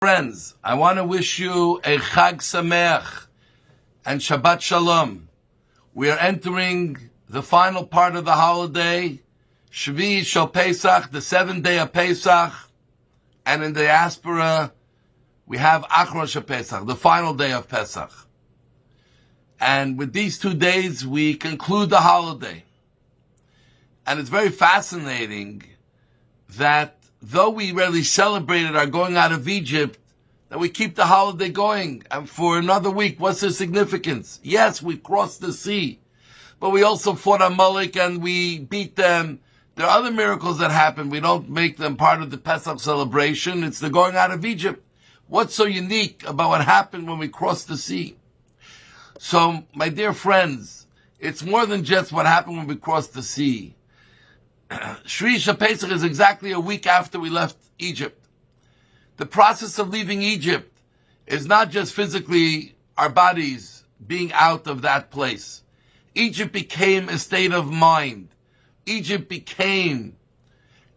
friends, I want to wish you a Chag Sameach and Shabbat Shalom. We are entering the final part of the holiday, Shvi Shel Pesach, the 7th day of Pesach, and in the diaspora, we have Achron Shel Pesach, the final day of Pesach. And with these 2 days, we conclude the holiday. And it's very fascinating that though we really celebrated our going out of Egypt, that we keep the holiday going. And for another week, what's the significance? Yes, we crossed the sea, but we also fought Amalek and we beat them. There are other miracles that happen. We don't make them part of the Pesach celebration. It's the going out of Egypt. What's so unique about what happened when we crossed the sea? So, my dear friends, it's more than just what happened when we crossed the sea. Shvi Shel Pesach is exactly a week after we left Egypt. The process of leaving Egypt is not just physically our bodies being out of that place. Egypt became a state of mind. Egypt became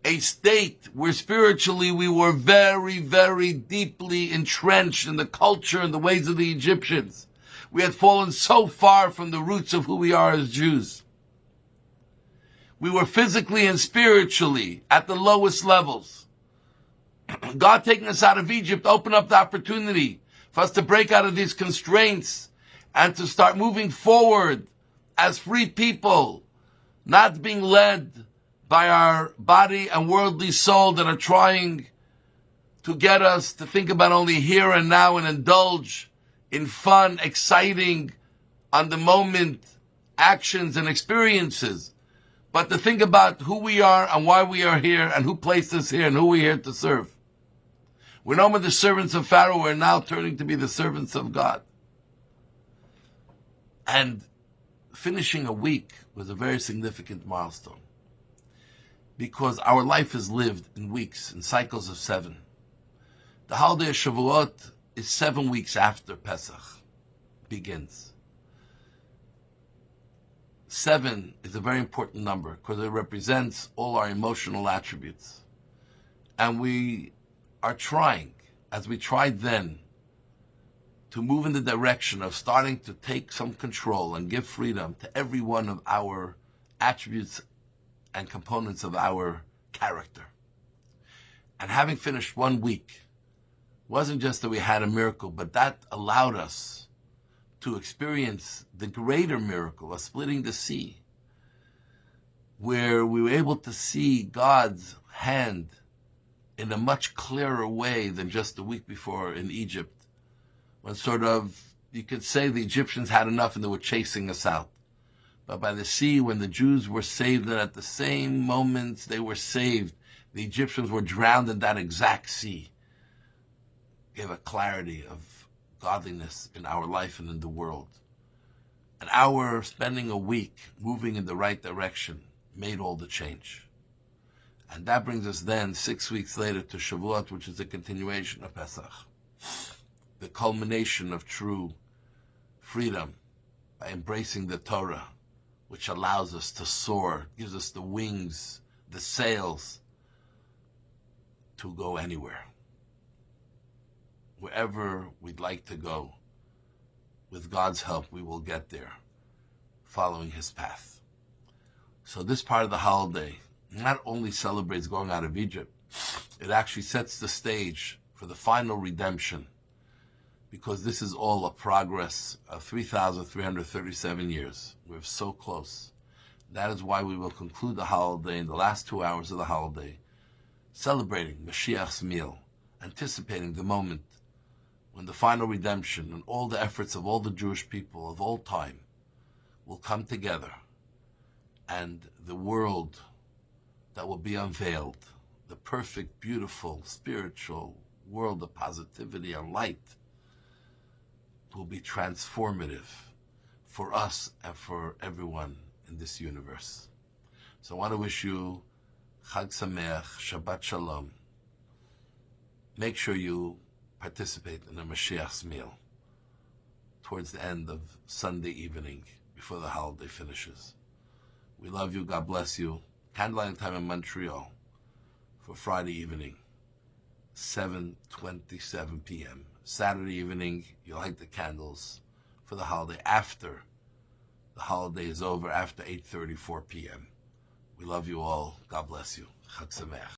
a state where spiritually we were very, very deeply entrenched in the culture and the ways of the Egyptians. We had fallen so far from the roots of who we are as Jews. We were physically and spiritually at the lowest levels. God taking us out of Egypt opened up the opportunity for us to break out of these constraints and to start moving forward as free people, not being led by our body and worldly soul that are trying to get us to think about only here and now and indulge in fun, exciting, on the moment actions and experiences, but to think about who we are and why we are here and who placed us here and who we're here to serve. We're no more the servants of Pharaoh. We're now turning to be the servants of God. And finishing a week was a very significant milestone because our life is lived in weeks, in cycles of 7. The holiday of Shavuot is 7 weeks after Pesach begins. 7 is a very important number because it represents all our emotional attributes. And we are trying, as we tried then, to move in the direction of starting to take some control and give freedom to every one of our attributes and components of our character. And having finished 1 week, wasn't just that we had a miracle, but that allowed us to experience the greater miracle of splitting the sea, where we were able to see God's hand in a much clearer way than just the week before in Egypt, when sort of, you could say the Egyptians had enough and they were chasing us out. But by the sea, when the Jews were saved, and at the same moments they were saved, the Egyptians were drowned in that exact sea. Gave a clarity of godliness in our life and in the world. And our spending a week moving in the right direction made all the change. And that brings us then 6 weeks later to Shavuot, which is a continuation of Pesach. The culmination of true freedom by embracing the Torah, which allows us to soar, gives us the wings, the sails to go anywhere. Wherever we'd like to go, with God's help, we will get there, following His path. So this part of the holiday not only celebrates going out of Egypt, it actually sets the stage for the final redemption, because this is all a progress of 3,337 years. We're so close. That is why we will conclude the holiday in the last 2 hours of the holiday, celebrating Mashiach's meal, anticipating the moment when the final redemption and all the efforts of all the Jewish people of all time will come together, and the world that will be unveiled, the perfect, beautiful, spiritual world of positivity and light, will be transformative for us and for everyone in this universe. So I want to wish you Chag Sameach, Shabbat Shalom. Make sure you participate in the Mashiach's meal towards the end of Sunday evening before the holiday finishes. We love you. God bless you. Candlelight time in Montreal for Friday evening, 7:27 p.m. Saturday evening, you'll light the candles for the holiday after the holiday is over, after 8:34 p.m. We love you all. God bless you. Chag Sameach.